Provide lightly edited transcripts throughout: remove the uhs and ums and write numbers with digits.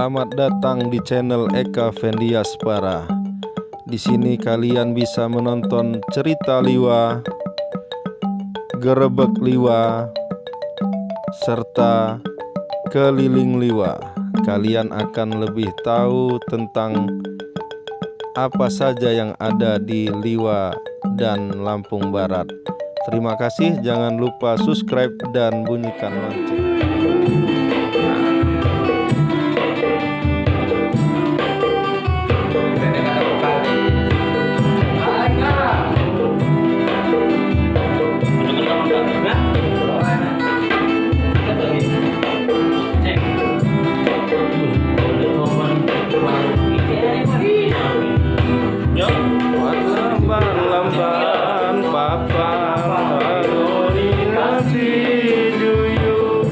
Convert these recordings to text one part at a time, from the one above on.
Selamat datang di channel Eka Fendiaspara. Di sini kalian bisa menonton cerita liwa, gerebek liwa, serta keliling liwa. Kalian akan lebih tahu tentang apa saja yang ada di Liwa dan Lampung Barat. Terima kasih, jangan lupa subscribe dan bunyikan lonceng. Lamban papa maroni nasi duyu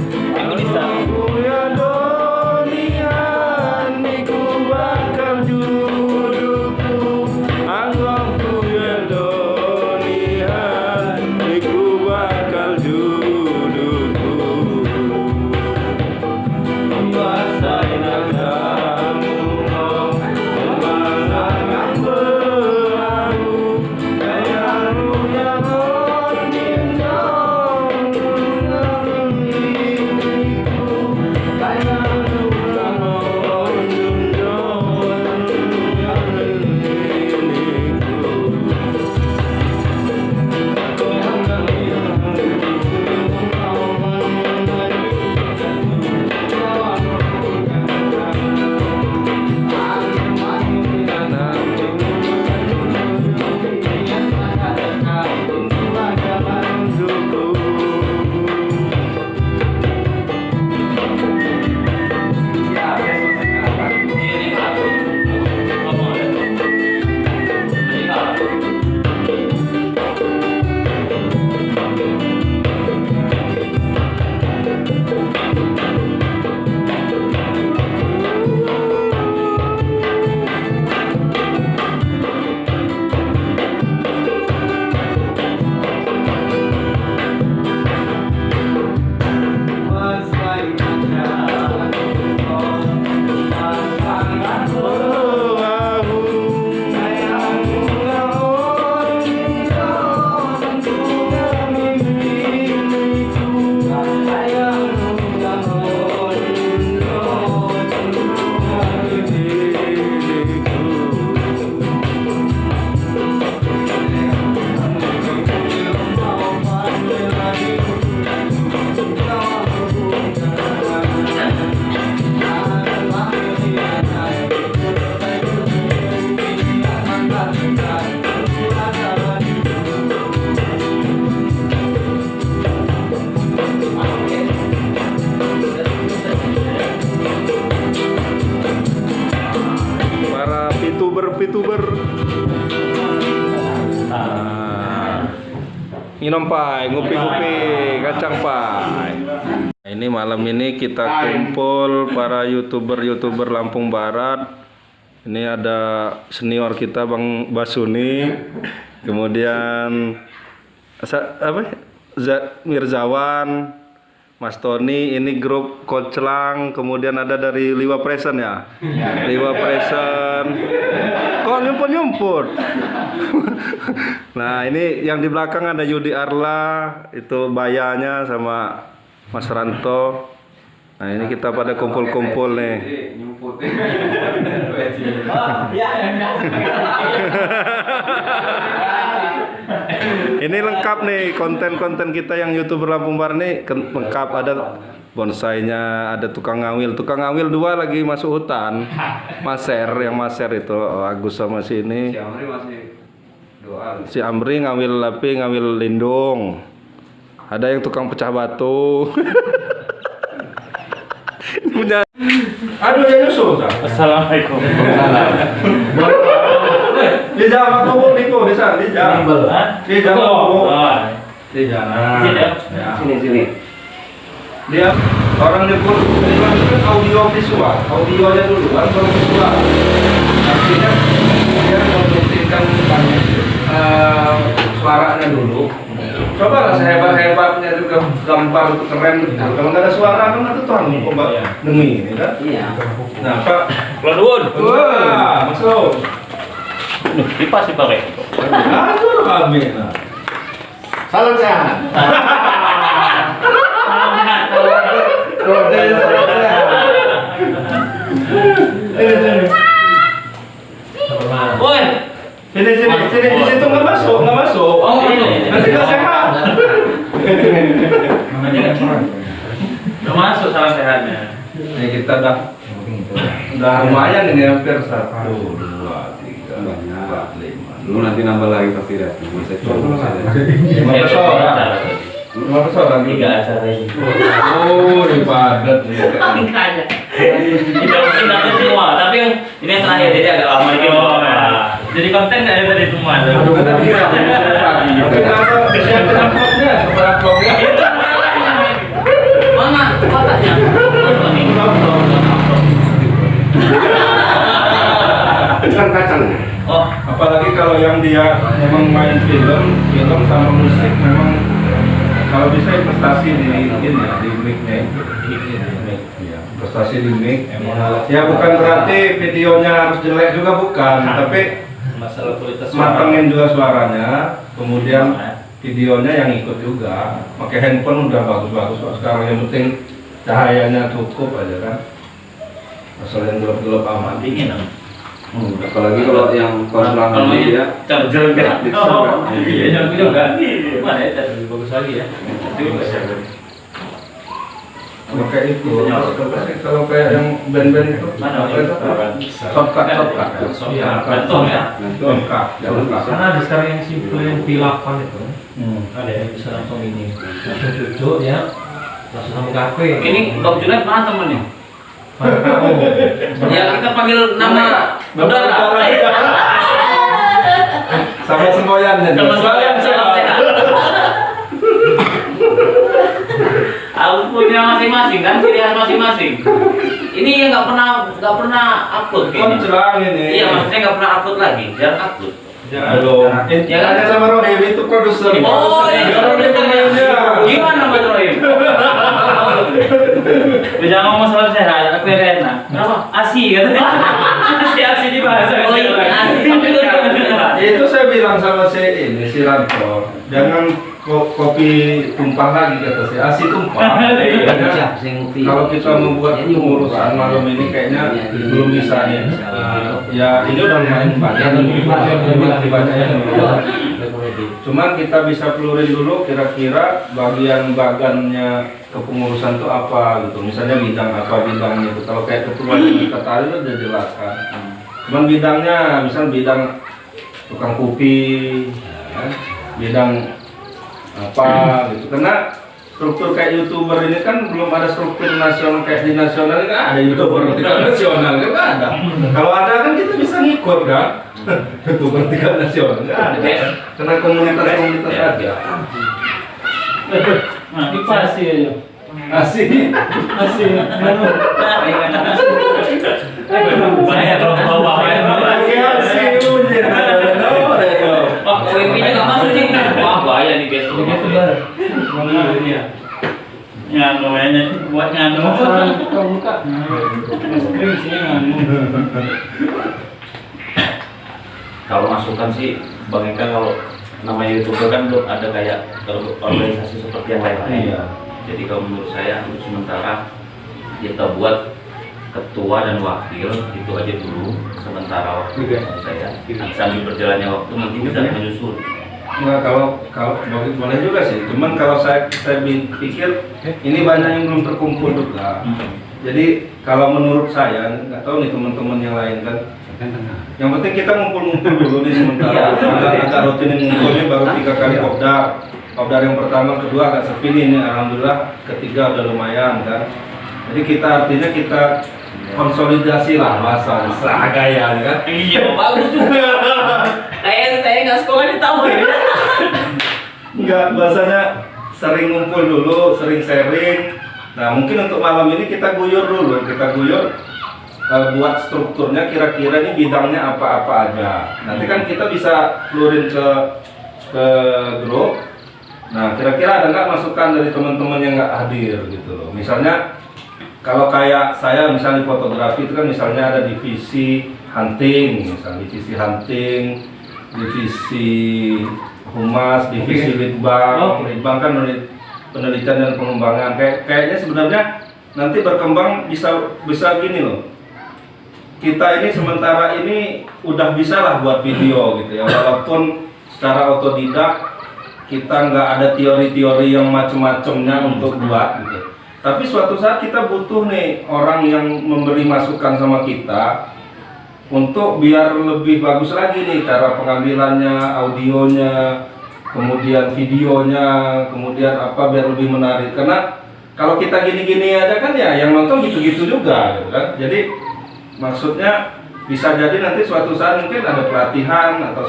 aku ya donian niku bakal juduku anggapku ya donian niku bakal juduku basahin agamu Pituber. Minum pai, ngupi-ngupi kacang pai. Ini malam ini kita kumpul para youtuber Lampung Barat. Ini ada senior kita Bang Basuni, kemudian Mirzawan, Mas Tony, ini grup Koclang, kemudian ada dari Liwa Present ya. Liwa Present. Kok nyumput? Nah, ini yang di belakang ada Yudi Arla, itu bayanya sama Mas Ranto. Nah, ini kita pada kumpul-kumpul nih. Ini lengkap nih konten-konten kita yang YouTuber Lampung Barat nih, lengkap, ada bonsainya, ada tukang ngawil 2 lagi masuk hutan. Maser itu Agus sama si ini. Si Amri masih doang. Si Amri ngawil lapi, ngawil lindung. Ada yang tukang pecah batu. Aduh ya nyusul. Assalamualaikum. Di jalan aku Niko di sana, di jalan. Di jalan. Di jalan. Sini. Dia orang nyebut kan audio visual, audionya dulu kan baru visual. Artinya dia mempentingkan suaranya dulu. Coba lah sehebat-hebatnya juga gambar itu keren. Kalau nggak ada suara kan itu tuh coba demi ini kan. Iya. Nah Pak, Keluar. wah masuk. Kipas sih pakai. Aduh amin. Salam sehat. Woi. Sini di situ nggak masuk. Oh, ini. Nanti nggak sehat. Udah masuk salam sehatnya. Ini kita udah lumayan ini hampir 1, 2, 3, 4, 5. Lu nanti nambah lagi pasti dah. Bisa coba saja. 15 orang. 15 orang. 3 acara ini. Oh, ini padat nih. Makanya. Kita nanti semua, tapi ini yang terakhir jadi agak lama lagi. Jadi konten nggak ada tadi semua. Aduh, tapi kenapa siapin amplopnya? Coba amplopnya. Mana kotaknya? Bukan kacang. Oh, Apalagi kalau yang dia memang main film sama musik memang kalau bisa investasi di ini ya, di mic-nya itu. Iya, investasi di mic. Ya bukan berarti videonya harus jelek juga bukan, tapi masalah kualitas matengin juga suaranya, kemudian videonya yang ikut juga. Pakai handphone udah bagus-bagus kok sekarang, yang penting cahayanya cukup aja kan. Asal yang gelap-gelap aman. dingin dong. Apalagi kalau yang konsulan Kalau ini ini ya. charger enggak? Oh, Iya, charger juga. Mana ya? Lebih bagus lagi ya. Itu enggak charger. Pakai itu. Kalau kayak yang band-band itu Mana apa itu? Shortcut. Iya, kantong ya. Shortcut. Karena ada sekarang yang simple yang P8 itu Ada yang bisa langsung ini. langsung duduk ya langsung sama kafe. Ini Bang Junaid mana temennya? Oh, Ya kita panggil nama saudara. Sama semboyannya. Sama salam sehat. Aku punya masing-masing kan, ciri khas masing-masing. Ini yang nggak pernah upload kayaknya. Koncelang ini. Iya, maksudnya nggak pernah upload lagi, jarang upload. Halo. Ya kan? Ada sama Rohim itu produser. Oh, iya. iya, gimana Mas Rohim? Jangan ngomong salam sehat, aku yang enak. Kenapa? Asi katanya. Asi di bahasa. Oh iya, asi. Itu saya bilang sama si Rantor, jangan kopi tumpah lagi kata si Asi tumpah. Kalau kita membuat pengurusan malam ini kayaknya belum bisa ya. Ya ini udah lumayan banyak. Cuman kita bisa pelurin dulu kira-kira bagian-bagiannya kepengurusan itu apa gitu. Misalnya bidang apa bidangnya itu. Kalau kayak ketua kita tadi itu udah jelas kan. Cuman bidangnya, misal bidang tukang kopi, ya, bidang apa gitu. Karena struktur kayak YouTuber ini kan belum ada struktur nasional kayak di nasional kan ada YouTuber tingkat nasional kan nggak ada. Kalau ada kan kita bisa ngikut kan. YouTuber tingkat nasional nggak ada. Karena komunitas ada. Nah, ini pasti aja. Asik. Banyak kalau bawa Wah, WP-nya nggak masuk nih. Wah, bahaya nih guys. Nganu aja buat nganu. Kalau masukan sih Bang Eka, kalau namanya YouTuber kan belum ada kayak organisasi seperti yang lain-lain. Iya. Jadi kalau menurut saya untuk sementara kita buat ketua dan wakil itu aja dulu sementara waktu saya. Sambil berjalannya waktu nanti bisa menyusul. Nah, kalau boleh juga sih. Cuman kalau saya pikir ini banyak yang belum terkumpul juga. Jadi kalau menurut saya nggak tahu nih teman-teman yang lain kan. Yang penting kita ngumpul-ngumpul dulu nih sementara. Agak rutinin ngumpulnya baru 3 kali kopdar. Kopdar yang pertama, kedua agak sepi nih. Alhamdulillah ketiga udah lumayan kan. Jadi artinya kita konsolidasi lah bahasa gaya kan. Iya, bagus juga. Kayak saya nggak sekolah di tahun ini. Enggak, bahasanya sering ngumpul dulu, sering sharing. Nah mungkin untuk malam ini kita guyur dulu, buat strukturnya kira-kira ini bidangnya apa-apa aja. Nanti kan kita bisa keluarin ke ke grup. Nah, kira-kira ada nggak masukan dari teman-teman yang nggak hadir gitu loh. Misalnya kalau kayak saya misalnya di fotografi itu kan misalnya ada divisi hunting, misalnya divisi hunting, divisi humas, divisi litbang. Litbang kan penelitian dan pengembangan. Kayaknya sebenarnya nanti berkembang bisa gini loh. Kita ini sementara ini udah bisa lah buat video gitu ya, walaupun secara otodidak kita nggak ada teori-teori yang macem-macemnya untuk buat gitu. Tapi suatu saat kita butuh nih orang yang memberi masukan sama kita untuk biar lebih bagus lagi nih cara pengambilannya, audionya, kemudian videonya, kemudian apa biar lebih menarik. Karena kalau kita gini-gini aja kan ya yang nonton gitu-gitu juga gitu kan. Jadi maksudnya bisa jadi nanti suatu saat mungkin ada pelatihan atau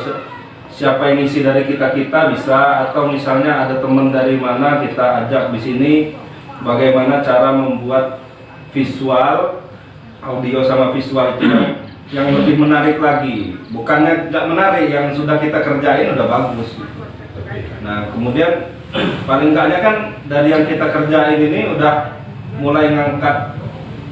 siapa yang isi dari kita bisa, atau misalnya ada teman dari mana kita ajak di sini bagaimana cara membuat visual, audio sama visual itu yang lebih menarik lagi. Bukannya nggak menarik, yang sudah kita kerjain udah bagus gitu. Nah kemudian paling enggaknya kan dari yang kita kerjain ini udah mulai ngangkat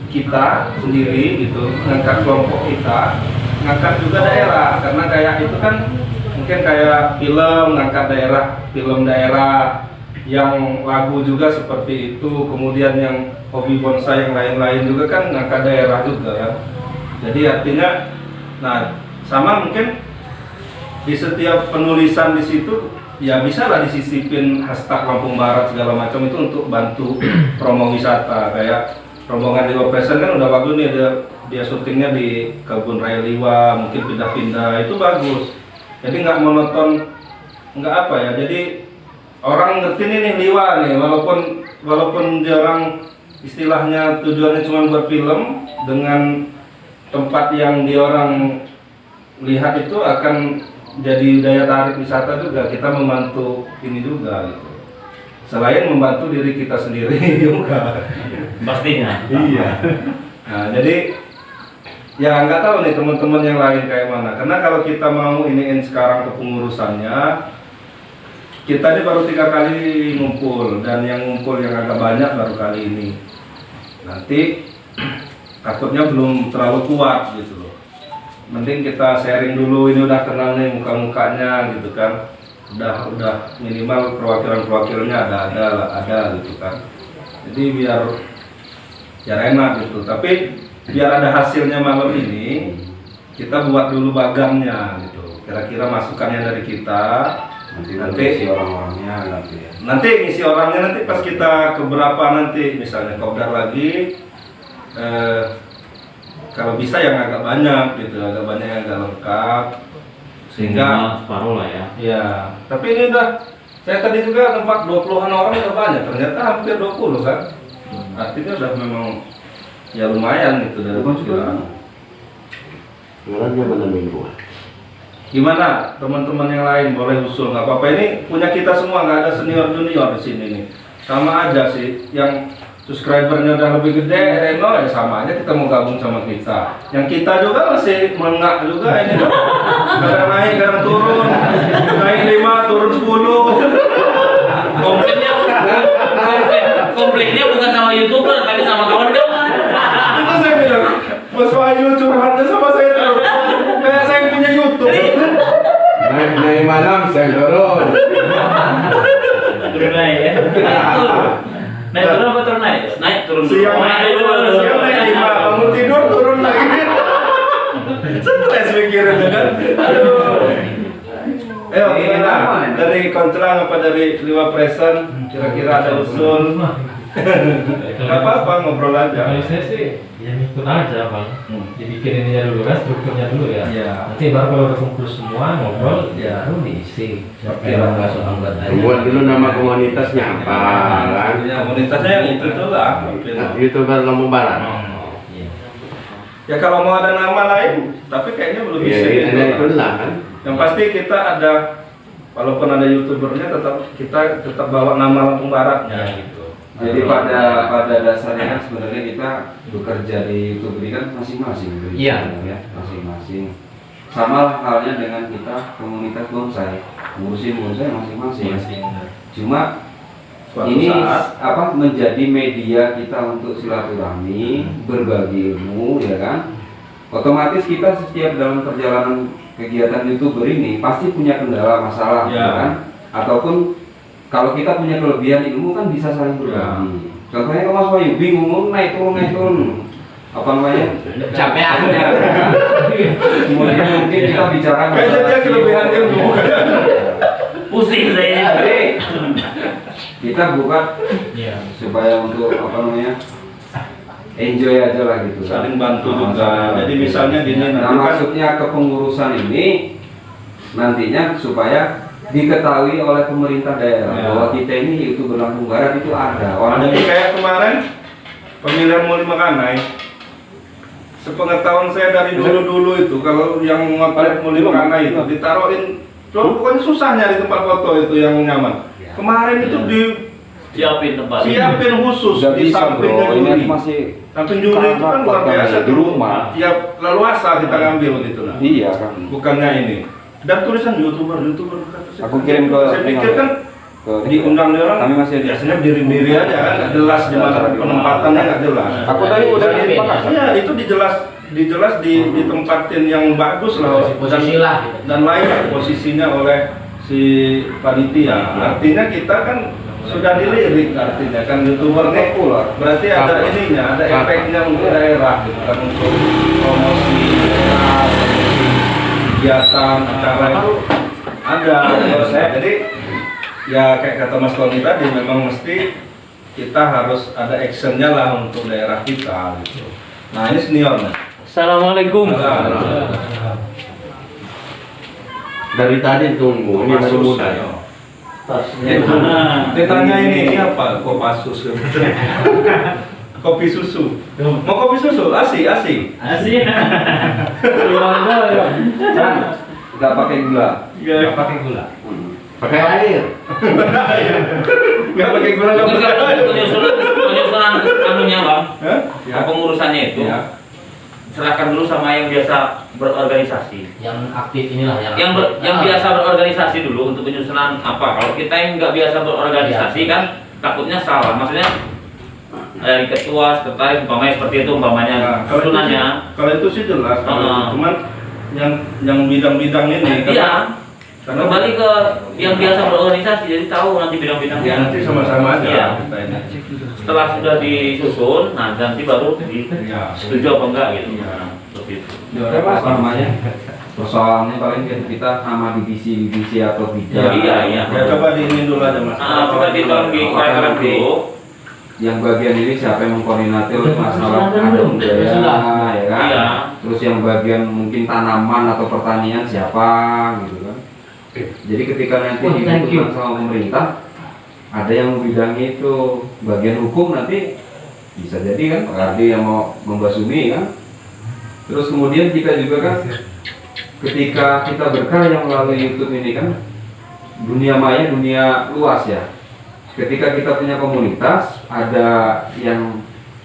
kita sendiri gitu, ngangkat kelompok kita, ngangkat juga daerah, karena kayak itu kan mungkin kayak film, ngangkat daerah, film daerah, yang lagu juga seperti itu, kemudian yang hobi bonsai yang lain-lain juga kan ngangkat daerah juga ya. Jadi artinya, nah sama mungkin di setiap penulisan di situ ya bisa lah disisipin hashtag Lampung Barat segala macam itu untuk bantu promo wisata. Kayak rombongan Liwa Present kan udah bagus nih, dia syutingnya di Kebun Raya Liwa, mungkin pindah-pindah, itu bagus. Jadi nggak monoton, nggak apa ya, jadi orang ngerti nih Liwa nih, walaupun dia orang istilahnya tujuannya cuma buat film, dengan tempat yang dia orang lihat itu akan jadi daya tarik wisata juga. Kita membantu ini juga gitu. Selain membantu diri kita sendiri juga. Pastinya. Iya. Nah, jadi ya nggak tahu nih teman-teman yang lain kayak mana. Karena kalau kita mau iniin sekarang kepengurusannya, kita ini baru 3 kali ngumpul, dan yang ngumpul yang agak banyak baru kali ini. Nanti takutnya belum terlalu kuat gitu loh. Mending kita sharing dulu, ini udah kenal nih muka-mukanya gitu kan. Udah minimal perwakilan-perwakilannya ada gitu kan. Jadi biar enak gitu. Tapi biar ada hasilnya malam ini, kita buat dulu bagangnya gitu. Kira-kira masukannya dari kita. Nanti isi orang-orangnya nanti ya. Nanti ngisi orangnya nanti pas kita keberapa nanti, misalnya kopdar lagi. Kalau bisa yang agak banyak gitu, agak banyak yang agak lengkap. Sehingga separuh lah ya. ya, tapi ini udah, saya tadi juga tempat 20-an orang udah banyak, ternyata hampir 20 kan. Artinya udah memang ya lumayan gitu dari perkiraan. Orangnya benar minggu. Gimana teman-teman yang lain, boleh usul, nggak apa-apa. Ini punya kita semua, nggak ada senior junior di sini nih. Sama aja sih, yang subscribernya udah lebih gede, Reno ya sama aja kita mau gabung sama kita. Yang kita juga masih melengak juga ini. Kadang naik, kadang turun. Naik 5, turun 10. Konfliknya bukan sama YouTuber, tapi sama kawan-kawan. Itu saya bilang, Mas Wahyu curhatnya sama saya terus. Kayak saya punya YouTube. Naik malam saya turun. Turun naik ya. Naik turun apa turun naik? Naik turun. Siang naik 5, bangun tidur turun lagi. Stres mikirin kan. Aduh. Ayo gimana? Dari Kontrang apa dari Liwa Present? Kira-kira ada usul? Gak apa-apa, ngobrol aja. Kalau saya sih ya ikut aja bang. Dibikin ini dulu kan, strukturnya dulu ya. Iya. Nanti baru kalau udah kumpul semua ngobrol, ya baru diisi. Oke. Yang nggak soal buat aja. Buat dulu nama komunitasnya apa kan? Ya, komunitasnya yang itu tuh lah. YouTuber Lampung Barat. Iya. Ya kalau mau ada nama lain, tapi kayaknya belum Iya, bisa gitu. ada itulah kan. Yang pasti kita ada, walaupun ada YouTubernya, kita tetap bawa nama Lampung Baratnya gitu. Jadi pada dasarnya kan sebenarnya kita bekerja di YouTube ini kan masing-masing. Iya. Ya, masing-masing. Sama halnya dengan kita komunitas bonsai. ngurusin saya masing-masing. Masing. Cuma Suatu ini saat. menjadi media kita untuk silaturahmi, berbagi ilmu, ya kan? Otomatis kita setiap dalam perjalanan kegiatan YouTuber ini pasti punya kendala masalah, Ya. ya kan? Ataupun kalau kita punya kelebihan ilmu kan bisa saling berbagi. Contohnya kalau Mas Wahyu bingung naik turun, apa namanya? Capek aku. Kemudian mungkin kita bicara Kayaknya dia kelebihan ilmu. Pusing saya. Jadi kita buka Iya. supaya untuk apa namanya enjoy aja lah gitu. Saling bantu Nah, juga. saling Jadi bantu. misalnya gini Nah, nanti kan maksudnya kepengurusan ini nantinya supaya diketahui oleh pemerintah daerah Ya. bahwa kita ini YouTuber Lampung Barat itu ada. ada kayak kemarin pemilihan Muli Makanai. Sepengetahuan saya dari dulu itu kalau yang ngotret Muli Makanai itu ditaruhin, pokoknya susah nyari tempat foto itu yang nyaman. Kemarin itu Siapin tempat. disiapin khusus Sudah di bisa samping bro, ini juri. masih Samping juri itu kan luar biasa di tuh. rumah. Tiap leluasa kita ngambil gitu lah. Iya kan. Bukannya ini. Dan tulisan YouTuber kata saya. Aku kirim ke Saya pikir kan diundang orang Kami masih ada. biasanya diri-diri aja kan nggak jelas di mana penempatannya nggak jelas. Aku tadi udah Dan di Makassar. iya itu dijelas ditempatin yang bagus lah Posisi lah. dan layak posisinya oleh si panitia. Artinya kita kan sudah dilirik artinya kan YouTuber nih berarti ada ininya, ada efeknya untuk daerah gitu kan untuk promosi daerah, promosi kegiatan acara itu ada menurut saya. Jadi ya kayak kata Mas Tony tadi memang mesti kita harus ada actionnya lah untuk daerah kita gitu. Nah ini senior nih. Assalamualaikum. Dari tadi tunggu, ini masih muda. Dia tanya ini apa? Kopassus. Kopi susu. Mau kopi susu? Asik. Asik. Nggak pakai gula. Enggak pakai gula. Pakai air. Nggak pakai gula nggak pakai. Penyusunan anunya bang, Hah? pengurusannya itu Ya. serahkan dulu sama yang biasa berorganisasi. Yang aktif inilah Yang biasa berorganisasi dulu untuk penyusunan apa. Kalau kita yang nggak biasa berorganisasi kan takutnya salah. Maksudnya dari ketua, sekretaris, umpamanya seperti itu umpamanya Nah, susunannya. kalau itu sih jelas. Heeh. Cuman yang bidang-bidang ini Iya. karena Kembali ke yang biasa berorganisasi, jadi tahu nanti bidang-bidangnya. ya nanti sama-sama aja Iya. kita ini. Setelah sudah disusun, nah nanti baru Iya. setuju apa enggak gitu. Iya. Nah, seperti itu. Ya, apa namanya? Persoalannya paling kita nama divisi atau bidang. Iya. Ya coba di ini dulu aja Mas. Coba ditolong dikaitkan dulu. Yang bagian ini siapa yang mengkoordinatir masalah Sudah, ada belum? budaya, Sudah. ya kan? Iya. Terus yang bagian mungkin tanaman atau pertanian siapa, gitu kan? Jadi ketika nanti Oh, thank you. dibutuhkan sama pemerintah, ada yang membidangi itu bagian hukum nanti bisa jadi kan Pak Ardi yang mau membasumi kan. Terus kemudian kita juga kan ketika kita berkarya melalui YouTube ini kan dunia maya, dunia luas ya. Ketika kita punya komunitas, ada yang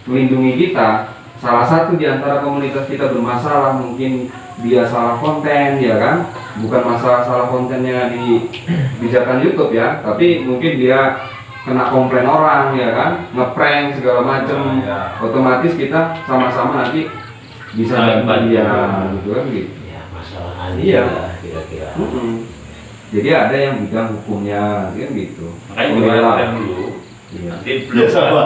melindungi kita. Salah satu di antara komunitas kita bermasalah, mungkin dia salah konten, ya kan? Bukan masalah salah kontennya di bijakan YouTube ya, tapi mungkin dia kena komplain orang, ya kan? Ngeprank segala macam. Ya. Otomatis kita sama-sama nanti bisa Saling bantu dia, bantu. gitu kan gitu. Ya, masalah Iya. kira-kira. Jadi ada yang bidang hukumnya, kan gitu. Makanya Pembela. dikaitkan dulu. Iya. Nanti belum. Sabar.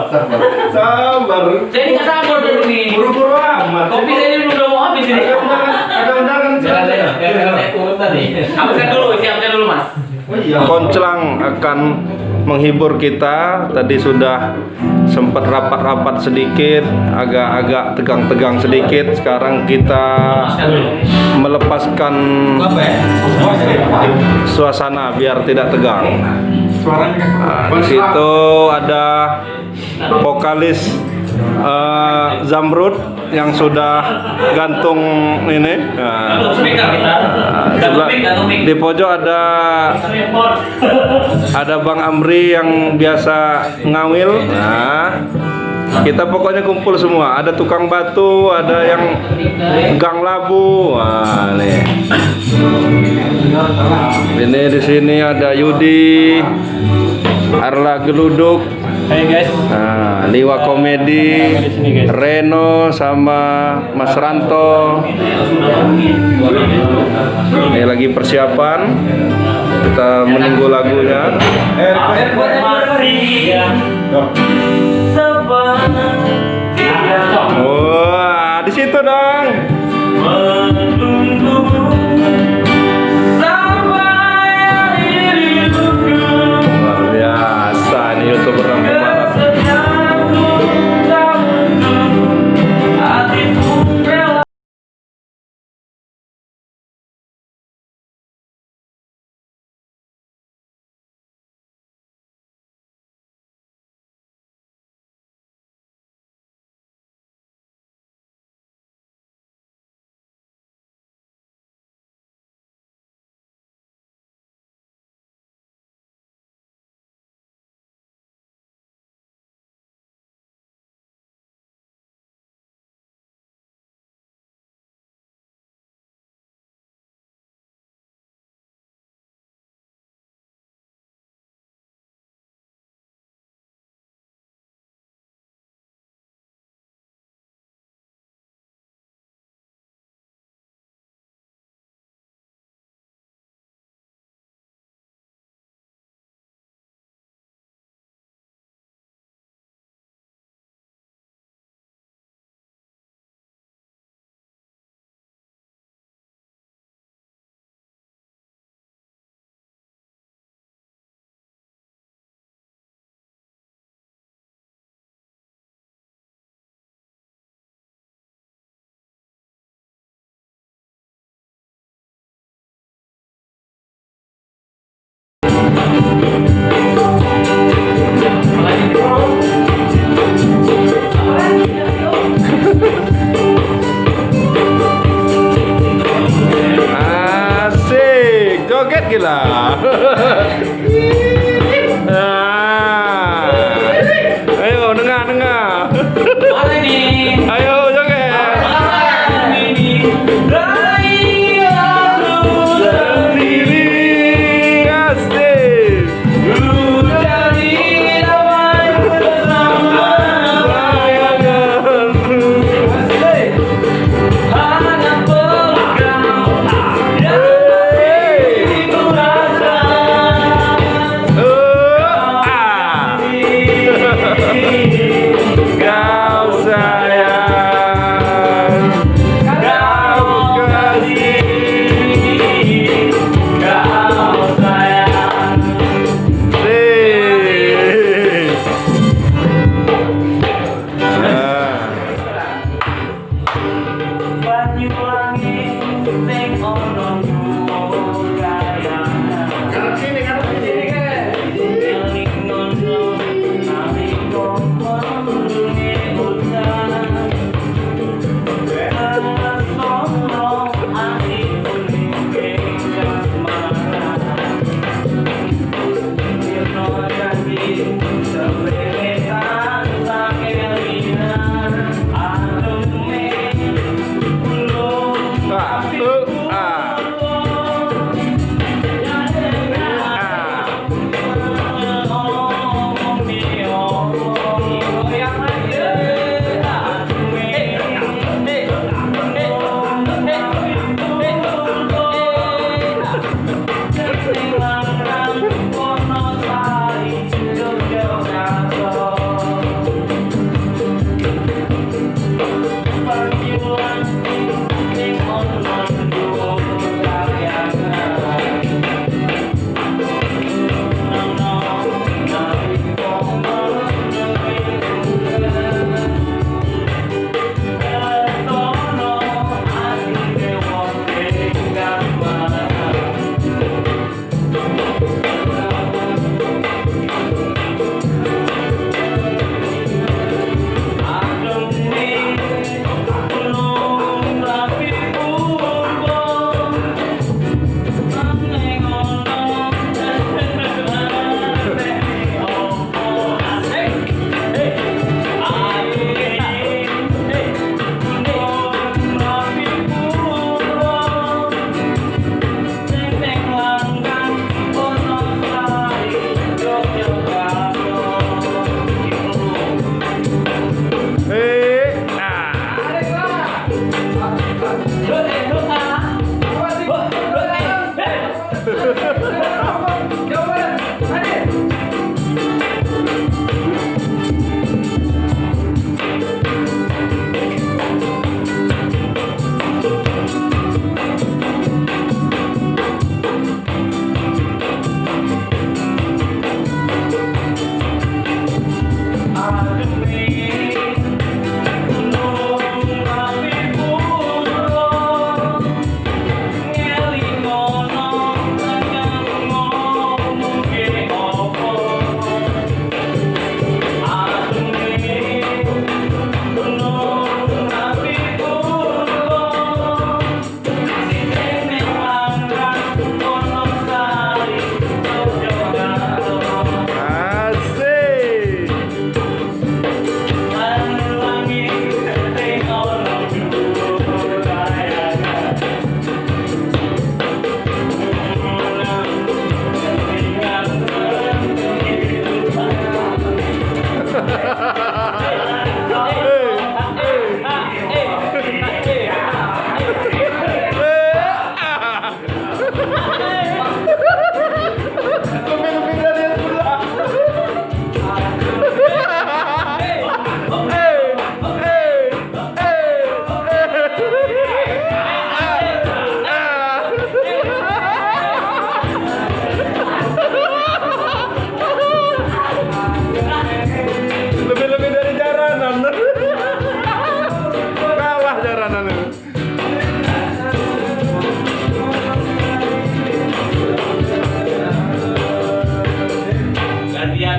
Saya ini nggak sabar dulu nih. Buru-buru amat. Kopi saya ini udah mau habis ini. Ada undangan. Saya turun tadi. Siapkan dulu mas. Oh iya. Konclang akan menghibur kita. Tadi sudah sempat rapat-rapat sedikit, agak-agak tegang-tegang sedikit. Sekarang kita melepaskan suasana biar tidak tegang. Nah, di situ ada vokalis Zamrud yang sudah gantung ini. Nah, sebelah- di pojok ada Bang Amri yang biasa ngawil. Nah, Kita pokoknya kumpul semua. Ada tukang batu, ada yang gang labu. Wah, nih. Ini di sini ada Yudi, Arla Geluduk, Hai guys. nah, Liwa Komedi, Reno sama Mas Ranto. Ini lagi persiapan. Kita menunggu lagunya. Wah, di situ dong.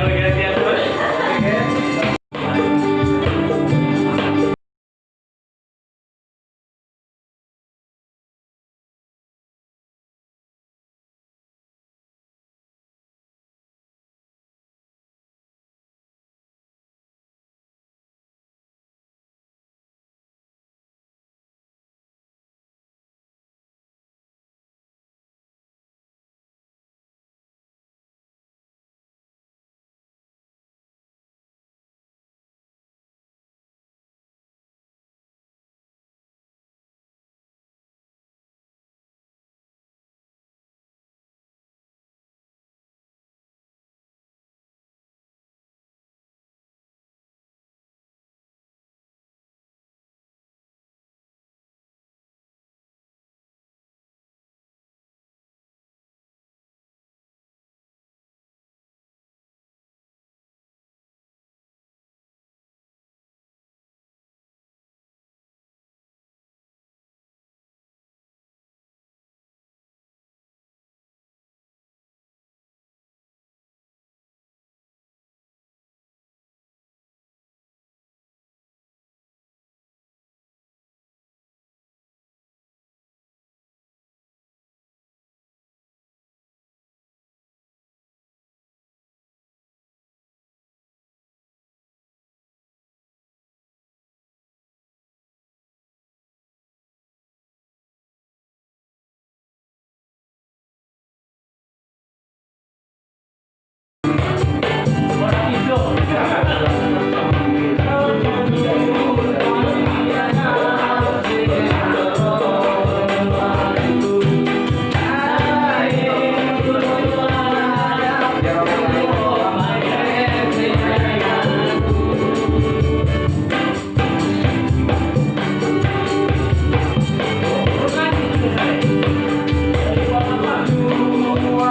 kalau gantian terus.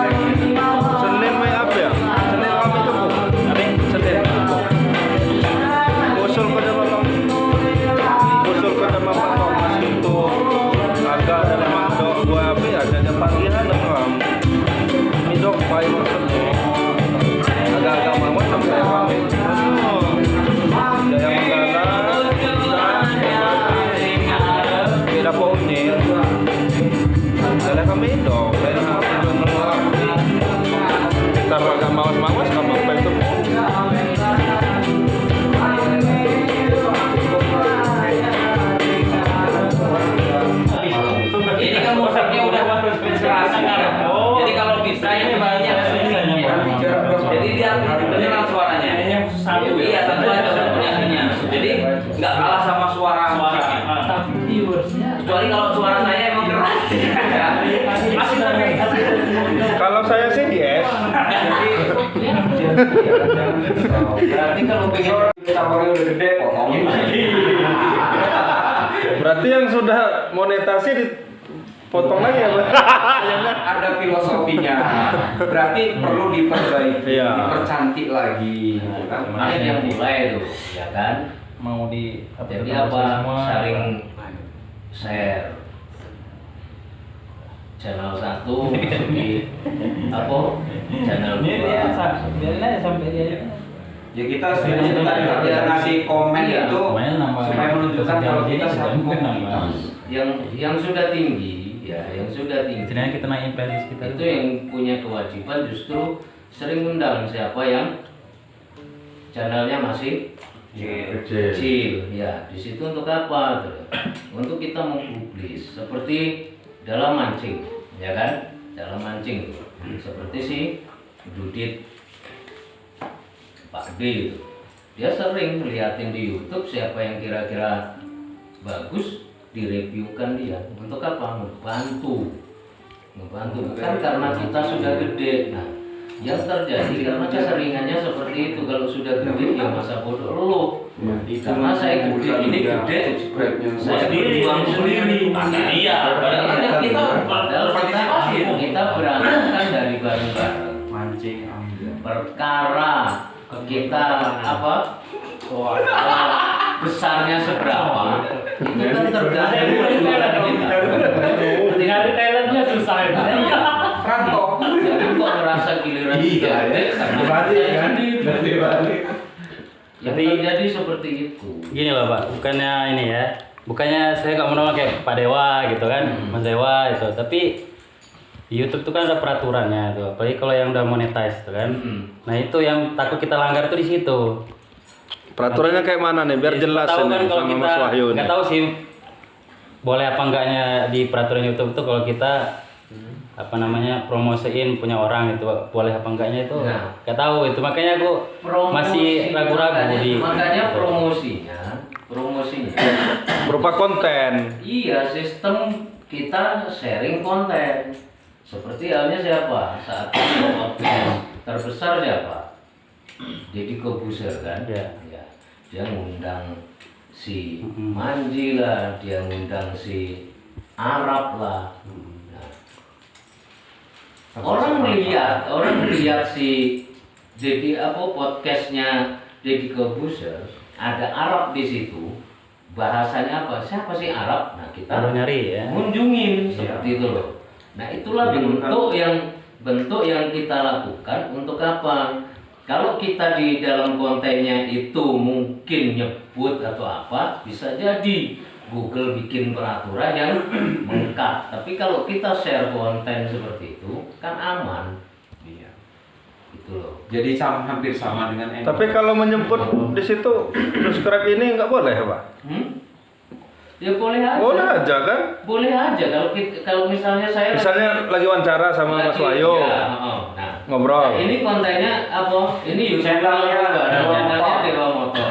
Senin make up ya? Senin kami tepuk. Senin. Usul pada bapak. Usul pada bapak kok mas itu agak ada mandok gua apa ya? Ada panggilan dong. Midok pai maksudnya. Agak-agak mau sampai kami. Ada yang menggala. Tidak punya. Ada kami dong. Kalau agak mawas-mawas kamu apa itu? Ini kan musiknya udah inspirasi kan. Jadi kalau bisa ini banyak jadi dia beneran suaranya. Iya, satu aja penyanyinya. Jadi nggak kalah sama suara. Tapi viewersnya Kecuali kalau suara saya emang keras. Masih Kalau saya sih yes. Berarti kalau pengen sabarnya udah gede, potongin lagi. Berarti yang sudah monetasi dipotong lagi ya, Bang? Ada filosofinya. Berarti perlu diperbaiki, Iya. dipercantik lagi. Kemarin yang mulai tuh, ya kan? mau di Jadi apa? Saling share channel 1 di apa? Channel 2. biarin aja sampai dia Ya kita sebenarnya tadi kita ngasih komen Iya, itu lumayan nambah. supaya menunjukkan kalau kita Sejam satu mungkin komunitas. Yang sudah tinggi, ya, yang sudah tinggi. istilahnya kita naikin playlist kita Itu yang punya kewajiban justru sering undang siapa yang channelnya masih kecil. Ya, di situ untuk apa? Untuk kita mempublis seperti dalam mancing, ya kan? Dalam mancing seperti si Dudit Pak D itu. Dia sering liatin di YouTube siapa yang kira-kira bagus, direviewkan dia. Untuk apa? Membantu. Bukan karena kita sudah gede. Nah, yang terjadi karena keseringannya seperti itu. Kalau sudah gede ya masa bodoh lu. Karena saya gede, ini gede, saya berjuang sendiri. Iya, padahal kita berangkat dari bareng-bareng. Mancing ambil. Perkara kita apa? Besarnya seberapa? Itu kan tergantung perjuangan kita. nyari talentnya susah ya. Rantau. Jadi kok merasa giliran Iya, ya. Dibalik kan? Dibalik. Yang Jadi- terjadi seperti itu. Gini loh Pak, bukannya ini ya, bukannya saya nggak mau kayak Pak Dewa gitu kan, Mas Dewa itu, tapi di YouTube tuh kan ada peraturannya tuh, apalagi kalau yang udah monetize tuh kan. Nah itu yang takut kita langgar tuh di situ. Peraturannya kayak mana nih? Biar jelas Tahu kan ini kalau sama kita Mas Wahyu nih. nggak tahu sih boleh apa enggaknya di peraturan YouTube tuh kalau kita apa namanya promosiin punya orang itu boleh apa enggaknya itu Nah. nggak tahu itu, makanya aku masih ragu-ragu di makanya promosinya Berupa konten. iya, sistem kita sharing konten seperti halnya siapa saat ini podcast terbesar siapa, Deddy Corbuzier kan. Ya. Ya, dia ngundang si Manji lah, dia ngundang si Arab lah. Nah, orang melihat si Deddy podcastnya Deddy Corbuzier ada Arab di situ, bahasanya apa, siapa sih Arab, nah kita baru nyari ya. kunjungin seperti itu loh. Nah itulah bentuk yang kita lakukan untuk apa? Kalau kita di dalam kontennya itu mungkin nyebut atau apa, bisa jadi Google bikin peraturan yang mengkat. Tapi kalau kita share konten seperti itu kan aman. Iya. Gitu loh. Jadi hampir sama dengan Anchor. Tapi kalau menyebut di situ subscribe ini nggak boleh, Pak? Ya boleh aja. Boleh aja kan? Boleh aja kalau misalnya saya Misalnya lagi wawancara sama Mas Wahyu, Ya, nah. ngobrol. Nah, ini kontennya apa? Ini YouTube Channelnya channelnya Dewa Dewa Motor.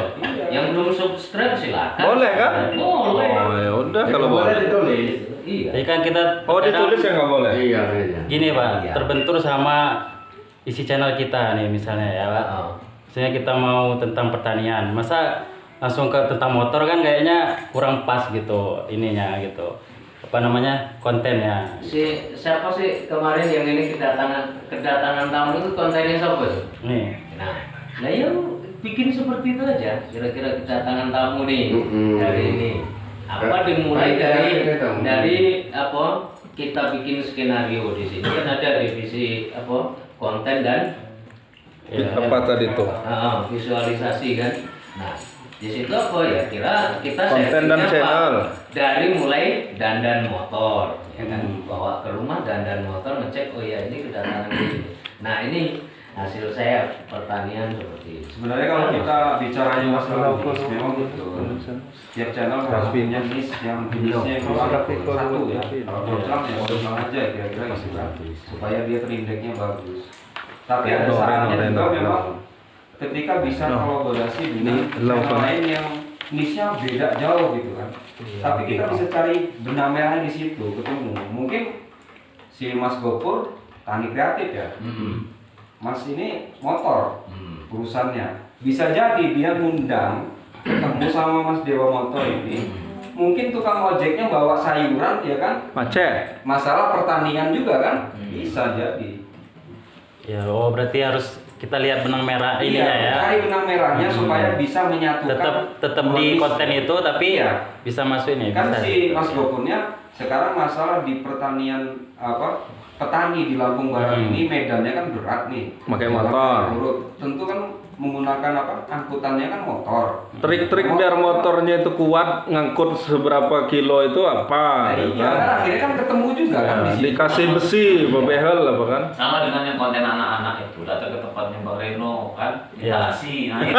Yang belum subscribe silakan. Boleh kan? Boleh. Oh ya udah kalau boleh. ditulis. Iya. Jadi kan kita Oh ditulis ya nggak boleh. Iya. gini Pak, Iya. terbentur sama isi channel kita nih misalnya ya Pak. Oh. Misalnya kita mau tentang pertanian, masa langsung ke tentang motor kan kayaknya kurang pas gitu ininya gitu. Apa namanya kontennya? Siapa sih kemarin yang ini kedatangan tamu itu kontennya siapa tuh? Nih, Nah ya bikin seperti itu aja. Kira-kira kedatangan tamu nih hari ini. Apa dimulai dari apa? Kita bikin skenario di sini kan ada divisi apa? Konten dan Apa tadi tuh? visualisasi kan. Nah di situ apa ya kita Konten dan settingnya apa? channel. Dari mulai dandan motor ya kan, bawa ke rumah dandan motor, ngecek oh ya ini kedatangan ini. Nah ini hasil saya pertanian seperti itu. Sebenarnya kalau kita bicaranya masalah niche, memang betul. Setiap channel harus punya niche yang niche-nya satu ya. Kalau program ya program aja kira-kira gitu kan. Supaya dia terindeknya bagus. Tapi ada saatnya juga memang ketika bisa kolaborasi dengan channel lain yang niche-nya beda jauh gitu kan. Tapi kita bisa cari benang merahnya di situ, ketemu. Mungkin si Mas Gopur tani kreatif ya. Mas ini motor urusannya. Bisa jadi dia ngundang ketemu sama Mas Dewa Motor ini. Mungkin tukang ojeknya bawa sayuran ya kan. Macet. Masalah pertanian juga kan. Bisa jadi. ya oh berarti harus kita lihat benang merah ininya Iya, ya. cari benang merahnya supaya bisa menyatukan. Tetap dua di niche. konten itu tapi Iya. bisa masuk ini. Kan bisa. si Mas Gopurnya sekarang masalah di pertanian apa petani di Lampung Barat ini medannya kan berat nih. Pakai motor. Tentu kan menggunakan apa angkutannya kan motor. Trik-trik biar motornya itu kuat ngangkut seberapa kilo itu apa? Nah, gitu iya kan? kan akhirnya kan ketemu juga kan Nah, di situ. dikasih besi, bebehel apa kan? Sama dengan yang konten anak-anak itu datang ke tempatnya Mbak Reno kan Ya. instalasi nah itu.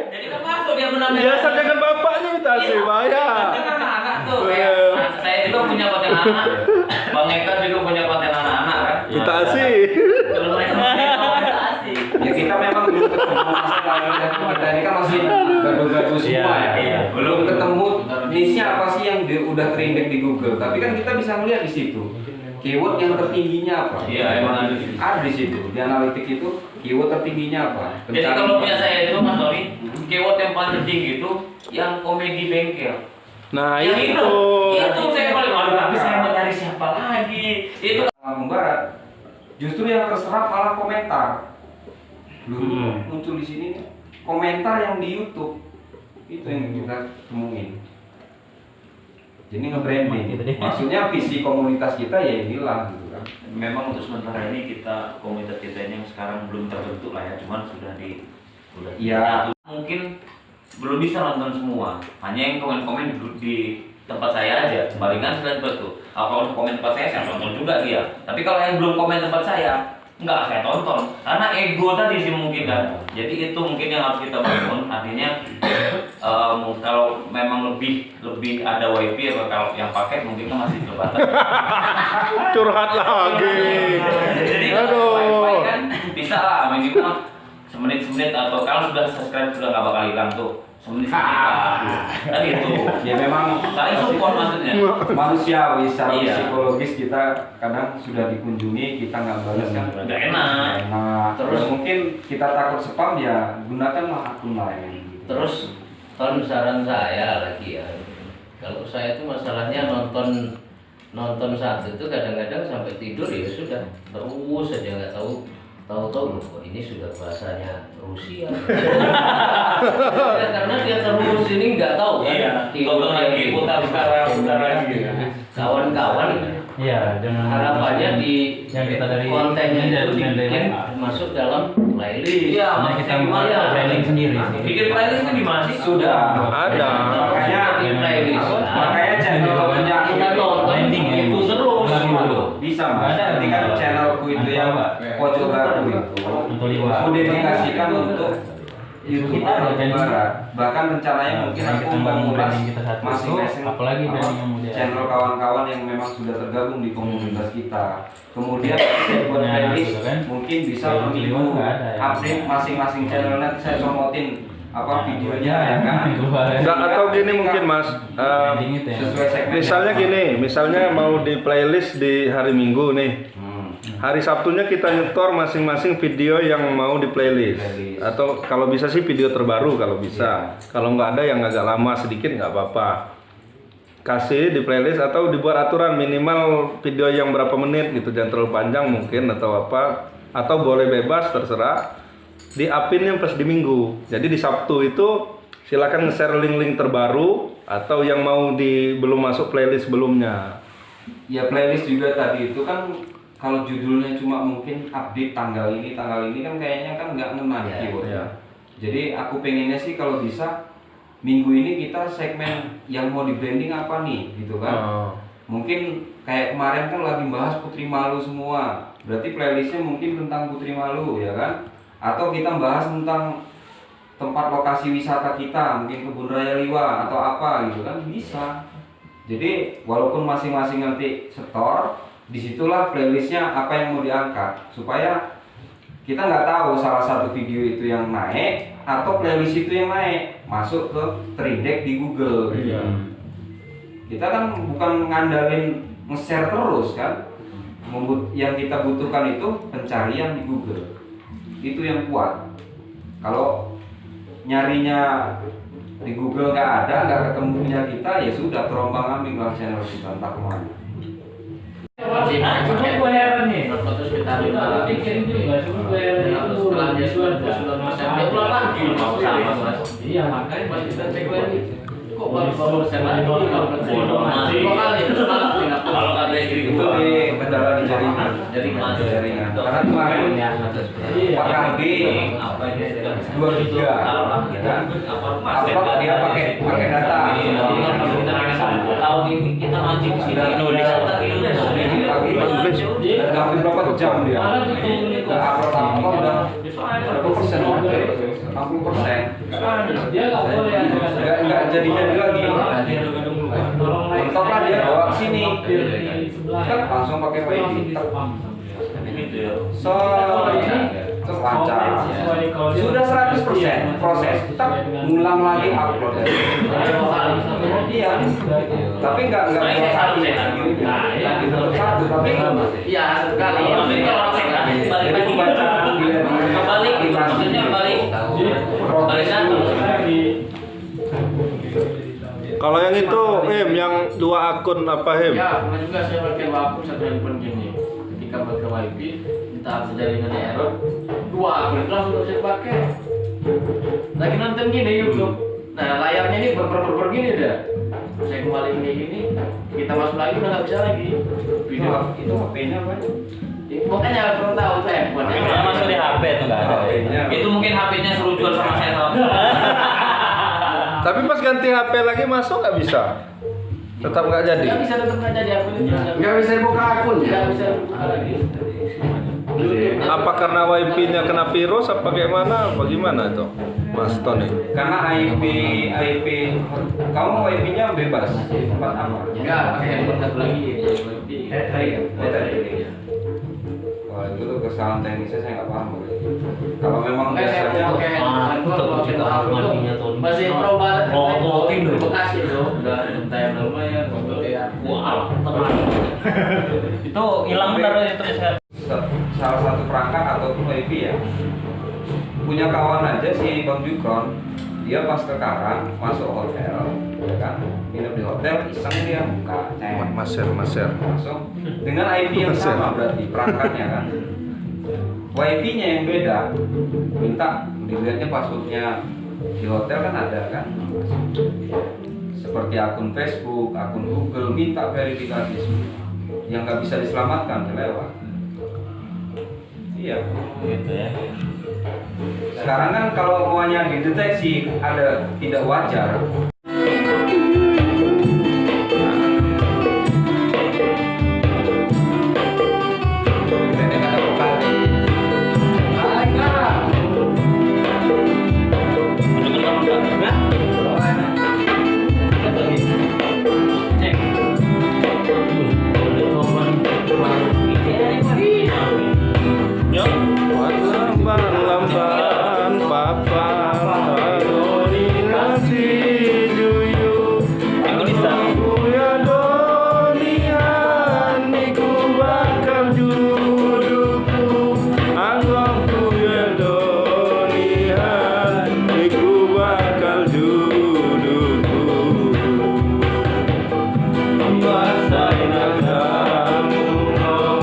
Jadi kan masuk dia benar Biasa dengan bapaknya imitasi, Maya. kan anak-anak tuh kayak saya juga punya konten anak Bang Eka juga punya konten anak-anak kan Imitasi. kalau mereka instalasi Ya kita memang belum ketemu masalah kita ini kan masih gaduh-gaduh semua Iya, ya. iya. Belum ketemu niche-nya apa sih yang udah terindeks di Google. Tapi kan kita bisa melihat di situ keyword yang tertingginya apa. Iya, emang ada di situ. Ada di situ di analitik itu keyword tertingginya apa. jadi kalau punya saya itu Mas Doni keyword yang paling tinggi itu yang komedi bengkel. Nah Yang itu. itu saya paling waduh tapi saya mau cari siapa lagi itu. Lampung Barat justru yang terserap malah komentar. Muncul di sini komentar yang di YouTube itu yang kita temuin. Jadi nge-branding. Maksudnya visi komunitas kita ya inilah gitu kan. memang untuk sementara ini komunitas kita ini yang sekarang belum terbentuk lah ya, cuman sudah Iya. mungkin belum bisa nonton semua, hanya yang komen-komen di tempat saya aja, palingan selain itu. Kalau komen tempat saya tonton juga dia, tapi kalau yang belum komen tempat saya nggak saya tonton, karena ego tadi sih mungkin kan. Jadi itu mungkin yang harus kita bangun, artinya kalau memang lebih ada wifi atau kalau yang paket mungkin kan masih terbatas. Curhat lagi. Jadi kalau Aduh. wifi kan bisa lah minimal semenit atau kalau sudah subscribe sudah nggak bakal hilang tuh semenit lah. Kan itu. Ya memang Saling support maksudnya. manusiawi secara Iya. psikologis kita kadang sudah dikunjungi kita nggak balas kan Nggak enak. Terus mungkin kita takut spam ya gunakanlah akun lain. Terus kan saran saya lagi ya, kalau saya tuh masalahnya nonton satu itu kadang-kadang sampai tidur ya sudah terus aja nggak tahu loh ini sudah bahasanya Rusia. Ya, karena dia terus ini nggak tahu kan. Iya. Tonton lagi putar lagi. Kawan-kawan Iya, dengan harapannya di yang kita dari kontennya itu dari dibikin WA. masuk dalam playlist. Iya, Nah, maksudnya kita gimana? mau planning sendiri sih. Bikin playlist itu gimana sih? Sudah. Ada. Makanya di playlist. makanya channel punya kita nonton Landing ya. itu terus. Lalu. bisa mas. Ada. Nanti kan channelku itu yang pojok baru itu Untuk liwat. aku dedikasikan untuk YouTube Kita ada Barat Barat. Bahkan rencananya mungkin Yang aku kita mau bangun ngulas branding kita satu, masing-masing apalagi apa, branding yang muda. channel kawan-kawan yang memang sudah tergabung di komunitas kita. Kemudian saya buat Nah, playlist gitu kan. mungkin bisa Playlist minggu liwat nggak ada ya. update masing-masing channel nanti saya comotin apa videonya ya kan. Nggak, atau gini mungkin Mas, Branding itu ya. Sesuai segmen. misalnya gini, misalnya mau di playlist di hari Minggu nih. Hari Sabtunya kita nyetor masing-masing video yang mau di playlist. Playlist. Atau kalau bisa sih video terbaru kalau bisa. Kalau nggak ada yang agak lama sedikit nggak apa-apa. Kasih di playlist atau dibuat aturan minimal video yang berapa menit gitu, jangan terlalu panjang mungkin atau apa. Atau boleh bebas terserah. Di upin yang pas di Minggu. Jadi di Sabtu itu silakan nge-share link-link terbaru atau yang mau belum masuk playlist sebelumnya. Ya playlist juga tadi itu kan kalau judulnya cuma mungkin update tanggal ini kan kayaknya kan nggak ngena Ya, keyword. ya. Jadi aku pengennya sih kalau bisa minggu ini kita segmen yang mau di branding apa nih gitu kan. Oh. Mungkin kayak kemarin kan lagi bahas Putri Malu semua. Berarti playlistnya mungkin tentang Putri Malu ya kan. Atau kita bahas tentang tempat lokasi wisata kita, mungkin Kebun Raya Liwa atau apa gitu kan bisa. Jadi walaupun masing-masing nanti setor, disitulah playlistnya apa yang mau diangkat supaya kita nggak tahu salah satu video itu yang naik atau playlist itu yang naik masuk ke terindeks di Google gitu. Kita kan bukan ngandalin nge-share terus kan, yang kita butuhkan itu pencarian di Google itu yang kuat. Kalau nyarinya di Google nggak ada, nggak ketemu punya kita, ya sudah terombang ambing lah channel kita entah kemana. Gue heran nih. Terus kita Pikirin juga, cuma gue heran itu. setelah dia sudah dia pulang lagi mau sama mas. Iya, makanya pas kita cek lagi. Kok baru persen lagi bodoh amat. 2 kali terus malah pindah. Kalau ada istri Itu gue di kendala di jaringan. jaringan. Karena kemarin Pak Ardi apa dia 2 giga, ya kan? Upload dia pakai data. Tahun ini kita mancing di sini Indonesia Udah hampir berapa jam dia? Udah upload udah berapa persen? 60%. Dia nggak boleh ada Nggak jadi lagi. Mentok lah dia bawa ke sini. Kan langsung pakai PayD. So lancar. Sudah 100% proses. Tetap ngulang lagi upload. Iya. Tapi nggak satu satu tapi iya sekali tapi kalau balik lagi kembali maksudnya balik satu Kalau yang itu, yang 2 akun apa Ya, pernah juga saya pakai akun satu handphone gini. Ketika pakai wifi, entah apa jaringannya error, 2 akun itu langsung saya pakai. Lagi nonton gini YouTube. Nah, layarnya ini berper gini udah. saya kembali kayak gini, kita masuk lagi udah nggak bisa lagi. Video Itu HP-nya apa? makanya belum tahu tuh handphone. Makanya masuk di HP tuh nggak ada. HP-nya. Itu mungkin HP-nya suruh jual sama saya sama. Tapi pas ganti HP lagi masuk nggak bisa? Tetap nggak jadi? Nggak bisa tetap nggak jadi aku Nggak bisa buka akun ya? nggak bisa buka lagi. Apa karena wifi-nya kena virus apa gimana? Bagaimana itu, Mas Tony? Karena IP kamu wifi-nya bebas. Tempat aman. Enggak, pakai handphone satu lagi. Wah, itu tuh kesalahan teknisnya saya nggak paham. Kalau memang Makanya saya biasanya mau pakai handphone kalau Cek kita kamar itu mandinya tuh. masih pro banget. Oh, tim di dulu. Bekasi itu udah entah lumayan untuk ya. Wah, tenang. Itu hilang benar itu saya. salah satu perangkat ataupun wifi ya, punya kawan aja si Bang Jukron, dia pas ke Karang masuk hotel, ya kan, nginep di hotel, iseng dia buka cek Maser. langsung dengan IP yang sama berarti perangkatnya kan, wifi-nya yang beda, minta dilihatnya passwordnya di hotel kan ada kan, seperti akun Facebook, akun Google, minta verifikasi semua yang nggak bisa diselamatkan lewat. Iya. Gitu ya. Sekarang kan kalau maunya dideteksi ada tidak wajar. Lamban papan koordinasi juyu. Aku ya donian niku bakal juduku. Aku ya donian niku bakal juduku. Basahin agamu para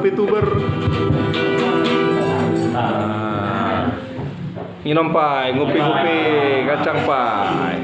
VTuber. Minum pai, ngopi-ngopi, kacang pai.